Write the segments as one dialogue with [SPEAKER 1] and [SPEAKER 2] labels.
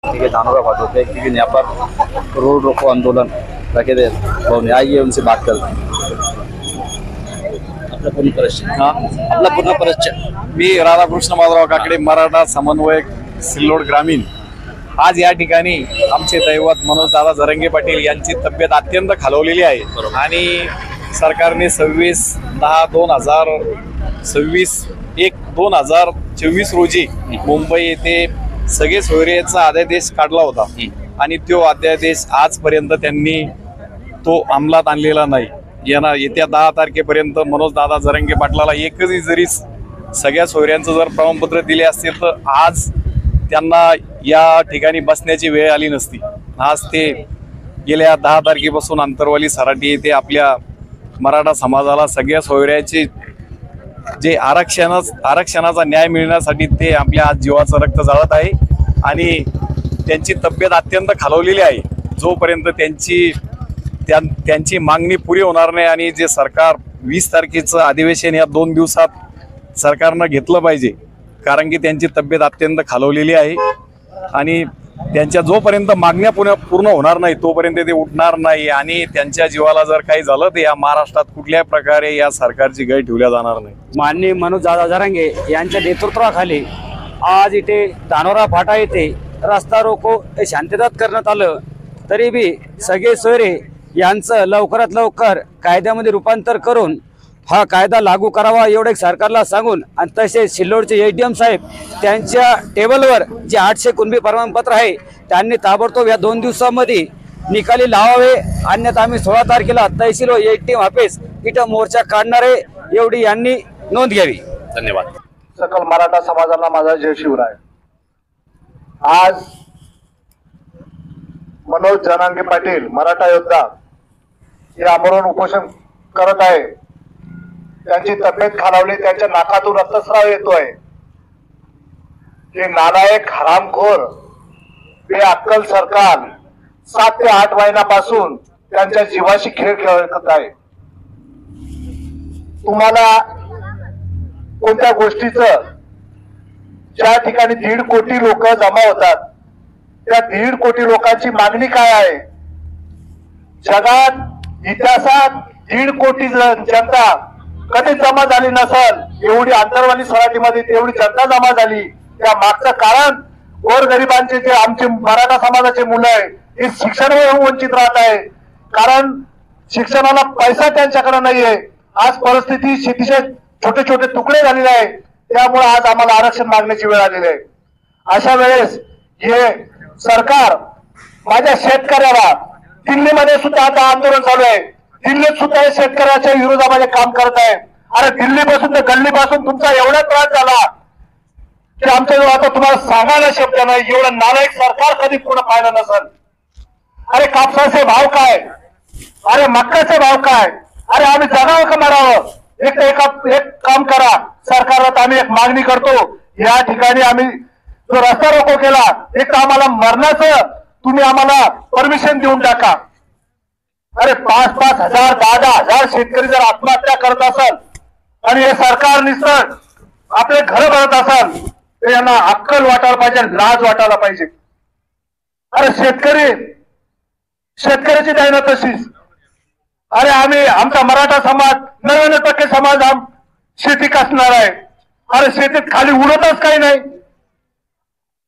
[SPEAKER 1] ठीक है, धानों का होते हैं लेकिन यहाँ पर रोड रोको आंदोलन रखे थे। तो आइए उनसे बात करते हैं। आपला पूर्ण परिचय।
[SPEAKER 2] हाँ,
[SPEAKER 1] आपला पूर्ण परिचय।
[SPEAKER 2] मी राधाकृष्ण माधवराव काकडे, मराठा समन्वयक, सिल्लोड ग्रामीण। आज या ठिकाणी आमचे दैवत मनोजदादा जरंगे पाटील यांची तब्येत अत्यंत खालवलेली आहे आणि सरकारने 26/10/2024 रोजी मुंबई येथे सगळे सोयरेचा अध्यादेश काढला होता आणि तो अध्यादेश आजपर्यंत त्यांनी तो अंमलात आणलेला नाही। येत्या 10 तारखेपर्यंत मनोजदादा जरंगे पाटलाला एकही जरी सगळ्या सोयऱ्यांचं जर प्रमाणपत्र दिले असतील तर आज त्यांना या ठिकाणी बसण्याची वेळ आली नसती। आज ते गेल्या 10 तारखेपासून अंतरवाली सराटी येथे आपल्या मराठा समाजाला सगळ्या सोयऱ्याचे जे आरक्षणाचा न्याय मिळण्यासाठी ते आपल्या आज जीवाचं रक्त जाळत आहे आणि त्यांची तब्येत अत्यंत खालवलेली आहे। जोपर्यंत त्यांची मागणी पुरी होणार नाही आणि जे सरकार 20 तारखेचं अधिवेशन या 2 दिवसात सरकारनं घेतलं पाहिजे, कारण की त्यांची तब्येत अत्यंत खालवलेली आहे आणि त्यांच्या जोपर्यंत मागण्या पूर्ण होणार नाही तोपर्यंत ते उठणार नाही आणि त्यांच्या जीवाला जर काही झालं तर या महाराष्ट्रात कुठल्या प्रकारे या सरकारची गय ठेवल्या जाणार नाही।
[SPEAKER 3] माननीय मनोजदादा जरंगे यांच्या नेतृत्वाखाली आज इथे धानोरा फाटा येथे रस्ता रोको शांततेत करण्यात आलं। तरी बी सगळे सोयरे यांचं लवकरात लवकर कायद्यामध्ये रूपांतर करून हा कायदा लागू करावा एवढे सरकारला सांगून आणि तसेच सिल्लोडचे एडीएम साहेब त्यांच्या टेबलवर जे 800 कुणबी प्रमाणपत्र आहे त्यांनी ताबडतोब या 2 दिवसांमध्ये निकाली लावावे, अन्यथा आम्ही 16 तारखेला तहसील व एडीएम ऑफिस इथं मोर्चा काढणार आहे, एवढी यांनी नोंद घ्यावी।
[SPEAKER 1] धन्यवाद।
[SPEAKER 4] सकल मराठा समाजाला माझा जय शिवराय। आज मनोज जरांगे पाटील मराठा योद्धा हे आमरण उपोषण करत आहे। त्यांची तब्येत खालावली, त्यांच्या नाकातून रक्तस्राव येतोय। हे नालायक हरामखोर बेअक्कल सरकार 7 ते 8 महिन्यापासून त्यांच्या जीवाशी खेळ खेळत आहे। तुम्हाला कोणत्या गोष्टीचं ज्या ठिकाणी 1.5 कोटी लोक जमा होतात त्या 1.5 कोटी लोकांची मागणी काय आहे? जगात इतिहासात 1.5 कोटी जनता कधी जमा झाली नसेल, एवढी अंतरवाली सराटीमध्ये तेवढी जनता जमा झाली। त्या मागचं कारण गोरगरिबांचे जे आमचे मराठा समाजाचे मुलं आहे हे शिक्षणावर वंचित राहत आहे, कारण शिक्षणाला पैसा त्यांच्याकडे नाहीये। आज परिस्थिती शेतीचे छोटे छोटे तुकडे झालेले आहे, त्यामुळे आज आम्हाला आरक्षण मागण्याची वेळ आलेली आहे। अशा वेळेस हे सरकार माझ्या शेतकऱ्याला, दिल्लीमध्ये सुद्धा आता आंदोलन चालू आहे, दिल्लीत सुद्धा शेतकऱ्याच्या विरोधामध्ये काम करत आहे। अरे दिल्लीपासून तर गल्लीपासून तुमचा एवढा त्रास झाला की आमच्याजवळ आता तुम्हाला सांगायला शब्द नाही, एवढं नालायक सरकार कधी पूर्ण पाहिलं नसेल। अरे कापसाचे भाव काय, अरे मक्काचे भाव काय, अरे आम्ही जगावं का मरावं? एक काम करा, सरकारला आम्ही एक मागणी करतो, या ठिकाणी आम्ही जो रस्ता रोको केला एक तर आम्हाला मरणाचं तुम्ही आम्हाला परमिशन देऊन टाका। अरे 5-5 हजार 10-10 शेतकरी जर आत्महत्या करत असेल आणि हे सरकार निसट आपले घर भरत असेल तर यांना अक्कल वाटायला पाहिजे, लाज वाटायला पाहिजे। अरे शेतकऱ्याची दायना तशीच। अरे आम्ही आमचा मराठा समाज 99% समाज शेती कसणार आहे। अरे शेतीत खाली उडतच काही नाही।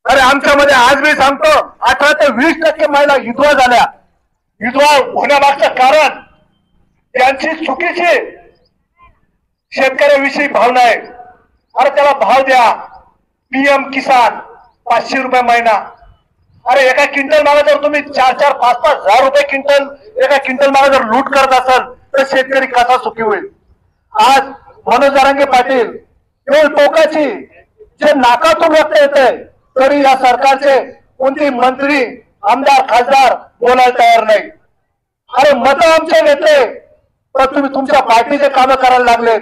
[SPEAKER 4] अरे आमच्यामध्ये आज मी सांगतो 18 ते 20% महिला विधवा झाल्या। विधवा होण्यामागचं कारण त्यांची चुकीची शेतकऱ्याविषयी भावना आहे। अरे त्याला भाव द्या, PM किसान 500 रुपये महिना। अरे एका क्विंटल मागे जर तुम्ही 4-4, 5-5 हजार रुपये क्विंटल एका क्विंटल मागे जर लूट करत असाल तर शेतकरी कसा सुखी होईल? आज मनोज जरांगे पाटील एवढी टोकाची जे नाकातून व्यक्त येते तरी या सरकारचे कोणते मंत्री, आमदार, खासदार बोलायला तयार नाही। अरे मत आमचे घेतले तर तुम्ही तुमच्या पार्टीचे कामं करायला लागले।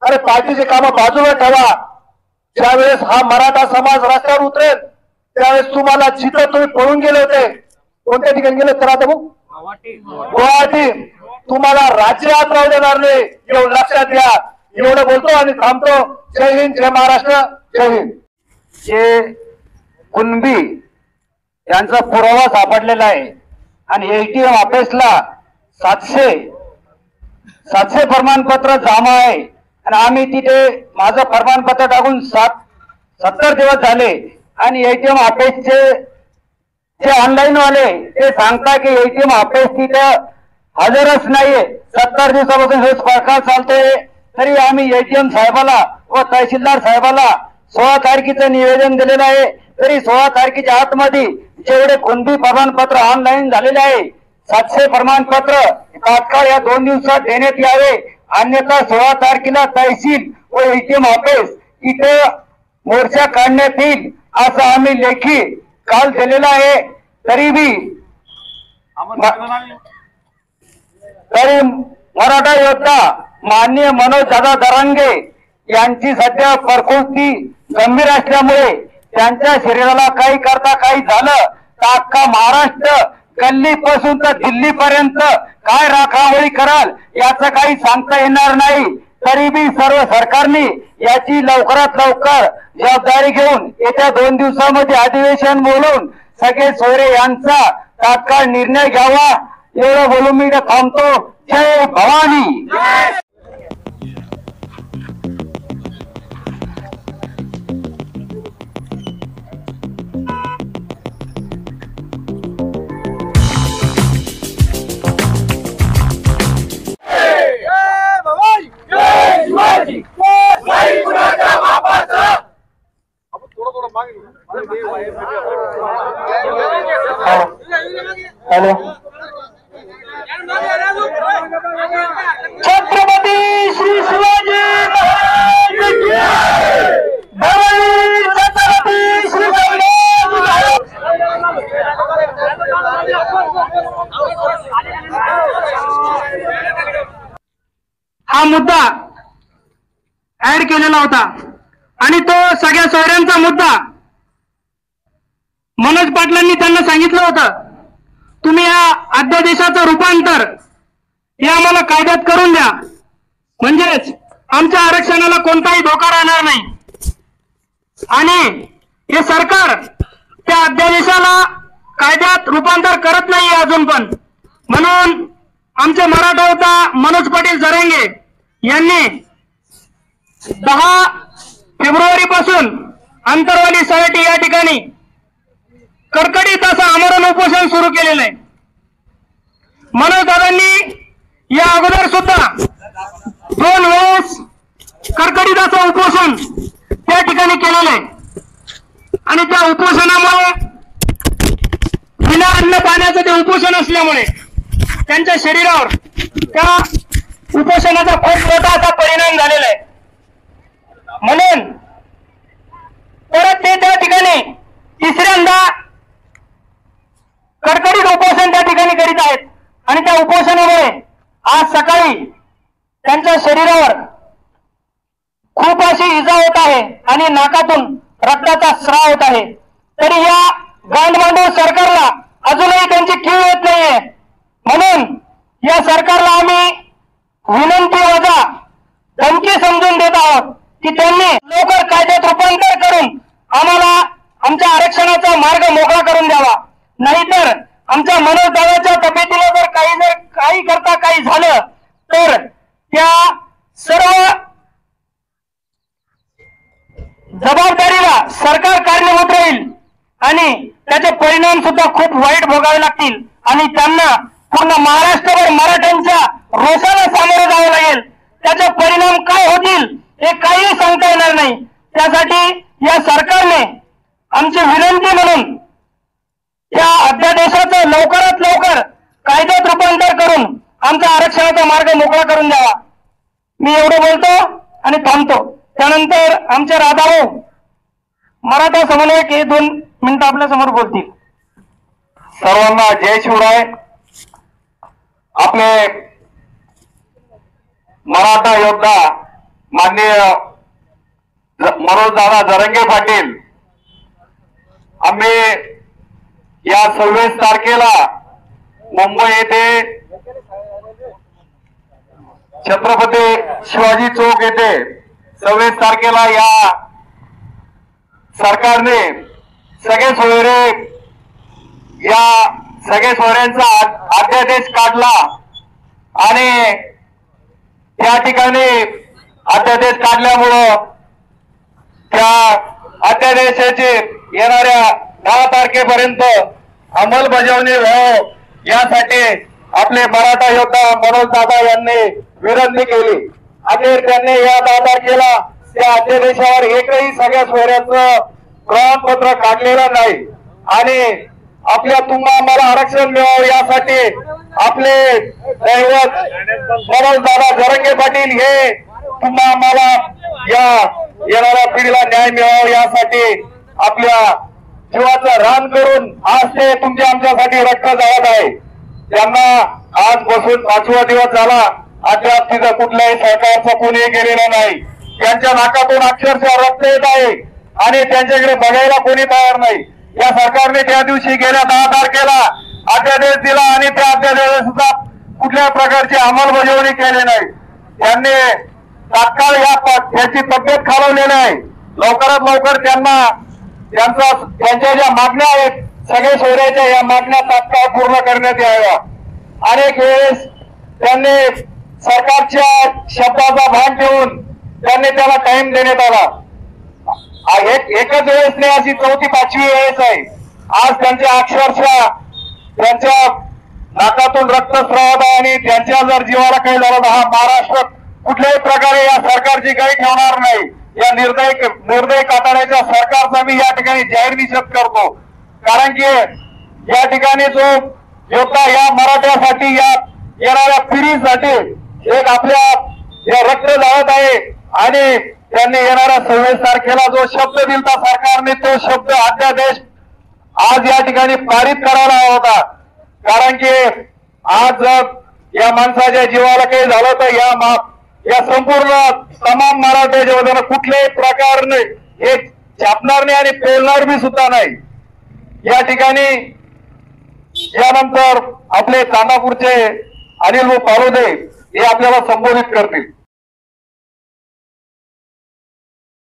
[SPEAKER 4] अरे पार्टीचे कामं बाजूला ठेवा। ज्यावेळेस हा मराठा समाज रस्त्यावर उतरेल त्यावेळेस तुम्हाला जिथं तुम्ही पळून गेले होते, कोणत्या ठिकाणी गेले तर आता गुवाहाटी, तुम्हाला राज्यात राहू देणार नाही, एवढं लक्षात घ्या। एवढं बोलतो आणि थांबतो। जय हिंद, जय महाराष्ट्र, जय हिंद।
[SPEAKER 3] जे कुणबी यांचा पुरावा सापडलेला आहे आणि एटीएम ऑफिसला 700 प्रमाणपत्र जमा आहे आणि आम्ही तिथे माझं प्रमाणपत्र टाकून 70 दिवस झाले आणि एटीएम ऑफिसचे जे ऑनलाईन वाले ते सांगता की एटीएम ऑफिस तिथे हजरच नाहीये. 70 दिवसापासून हे प्रकार चालतोय. तरी आम्ही एटीएम साहेबाला व तहसीलदार साहेबाला 16 तारखेचं निवेदन दिलेलं आहे. तरी 16 तारखेच्या आतमध्ये जेवढे कोणती प्रमाणपत्र ऑनलाईन झालेले आहे 700 प्रमाणपत्र तात्काळ या 2 दिवसात देण्यात यावे. अन्यथा 16 तारखेला तहसील व एटीएम ऑफिस इथे मोर्चा काढण्यात येईल असं आम्ही लेखी काल दिलेला आहे. तरी मराठा योद्धा माननीय मनोज दादा जरांगे यांची सध्या प्रकृती गंभीर असल्यामुळे त्यांच्या शरीराला काही करता काही झालं तर अख्खा महाराष्ट्र गल्लीपासून तर दिल्लीपर्यंत काय राखावळी कराल याचं काही सांगता येणार नाही. तरी बी सर्व सरकारने याची लवकरात लवकर जबाबदारी घेऊन येत्या 2 दिवसामध्ये अधिवेशन बोलवून सगळे सोयरे यांचा तात्काळ निर्णय घ्यावा. एवढं बोलून मी थांबतो. जय भवानी. हॅलो छत्रपती श्री शिवाजी महाराज की जय. छत्रपती श्री हा मुद्दा ऍड केलेला होता आणि तो सगळ्या सोयऱ्यांचा मुद्दा. मनोज पाटलांनी त्यांना सांगितलं होतं तुम्ही या अध्यादेशाचं रूपांतर हे आम्हाला कायद्यात करून द्या म्हणजेच आमच्या आरक्षणाला कोणताही धोका राहणार नाही. आणि हे सरकार त्या अध्यादेशाला कायद्यात रूपांतर करत नाही अजून पण. म्हणून आमचे मराठा योद्धा मनोज पाटील जरांगे यांनी 10 फेब्रुवारी पासून आंतरवाली सराटी या ठिकाणी कडकडीत असं आमरण उपोषण सुरू केलेलं आहे. मनोज दादांनी या अगोदर सुद्धा 2 वेळेस कडकडीत असं उपोषण त्या ठिकाणी केलेलं आहे आणि त्या उपोषणामुळे बिना अन्न पाण्याचं ते उपोषण असल्यामुळे त्यांच्या शरीरावर त्या उपोषणाचा खूप मोठा असा परिणाम झालेला आहे. म्हणून परत ते त्या ठिकाणी तिसऱ्यांदा कडकडीत उपोषण त्या ठिकाणी करीत आहेत आणि त्या उपोषणामुळे आज सकाळी त्यांच्या शरीरावर खूप अशी इजा होत आहे आणि नाकातून रक्ताचा स्राव होत आहे. तरी या गांडमांडव सरकारला अजूनही त्यांची कीव येत नाहीये. म्हणून या सरकारला आम्ही विनंती वजा धमकी समजून देत आहोत की त्यांनी लवकर कायद्यात रूपांतर करून आम्हाला आमच्या आरक्षणाचा मार्ग मोकळा करून द्यावा. नाहीतर आमच्या मनोज दादाच्या तब्येतीला जर काही करता काही झालं तर त्या सर्व जबाबदारीला सरकार कारणीभूत राहील आणि त्याचे परिणाम सुद्धा खूप वाईट भोगावे लागतील आणि त्यांना पूर्ण महाराष्ट्रभर मराठ्यांच्या रोषाला सामोरं जावं लागेल. त्याचे परिणाम काय होतील हे काही सांगता येणार नाही. त्यासाठी या सरकारने आमची विनंती म्हणून या अध्यादेशाचं लवकरात लवकर कायद्यात रूपांतर करून आमच्या आरक्षणाचा मार्ग मोकळा करून द्यावा. मी एवढं बोलतो आणि थांबतो. त्यानंतर आमचे राधाभाऊ मराठा समन्वयक हे 2 मिनिटं आपल्या समोर बोलतील.
[SPEAKER 4] सर्वांना जय शिवराय. आपले मराठा योद्धा माननीय मनोज दादा जरांगे पाटील आम्ही या 26 तारखेला मुंबई येथे छत्रपती शिवाजी चौक येथे 26 तारखेला या सरकारने सगळे सोयरे या सगळे सोयऱ्यांचा अध्यादेश काढला आणि त्या ठिकाणी अध्यादेश काढल्यामुळं त्या अध्यादेशाची येणाऱ्या 10 तारखेपर्यंत अंमलबजावणी व्हावं यासाठी आपले मराठा योद्धा मनोज दादा यांनी विनंती केली. अखेर त्यांनी या 10 तारखेला त्या अध्यादेशावर एकही सगळ्या सोयऱ्याचं प्रमाणपत्र काढलेलं नाही आणि आपल्या तुम्हा आम्हाला आरक्षण मिळावं यासाठी आपले दैवत मनोज दादा जरंगे पाटील हे तुम्हा आम्हाला या येणाऱ्या पिढीला न्याय मिळावा यासाठी आपल्या जीवाचं रान करून आज ते तुमच्या आमच्यासाठी रक्त जाळत आहे. त्यांना आज बसून 5वा दिवस झाला, अद्याप तिथं कुठल्याही सरकारचं कोणी गेलेलं नाही. त्यांच्या नाकातून अक्षरशः रक्त येत आहे आणि त्यांच्याकडे बघायला कोणी तयार नाही. या सरकारने त्या दिवशी गेल्या 10 तारखेला अध्यादेश दिला आणि त्या अध्यादेशाचा कुठल्या प्रकारची अंमलबजावणी केली नाही. त्यांनी तात्काळ त्याची तब्येत खालवलेली आहे. लवकरात लवकर त्यांच्या ज्या मागण्या आहेत सगळे सोयऱ्याच्या या मागण्या तात्काळ पूर्ण करण्यात याव्या. अनेक वेळेस त्यांनी सरकारच्या शब्दाचा भान ठेवून त्यांनी त्याला टाइम देण्यात आला. एकच वेळेस नाही, अशी 4थी 5वी वेळेस आहे. आज त्यांच्या अक्षरशः त्यांच्या नाकातून रक्त स्रावत आहे आणि त्यांच्या जर जीवाला काही झालं तर हा महाराष्ट्र कुठल्याही प्रकारे या सरकारची काही ठेवणार नाही. या निर्दय काटाळ्याच्या सरकारचा मी या ठिकाणी जाहीर निषेध करतो. कारण की या ठिकाणी जो योद्धा या मराठ्यासाठी या येणाऱ्या पिढीसाठी एक आपल्या या रक्त जाळत आहे आणि त्यांनी येणाऱ्या 26 तारखेला जो शब्द दिलता सरकारने तो शब्द अध्यादेश आज या ठिकाणी पारित करायला हवा होता. कारण की आज जर या माणसाच्या जीवाला काही झालं तर या संपूर्ण तमाम मराठ्याच्या वतीनं कुठल्याही प्रकारने हे छापणार नाही आणि पेलणार बी सुद्धा नाही. या ठिकाणी यानंतर आपले तानापूरचे अनिल पालोदे हे आपल्याला संबोधित करतील.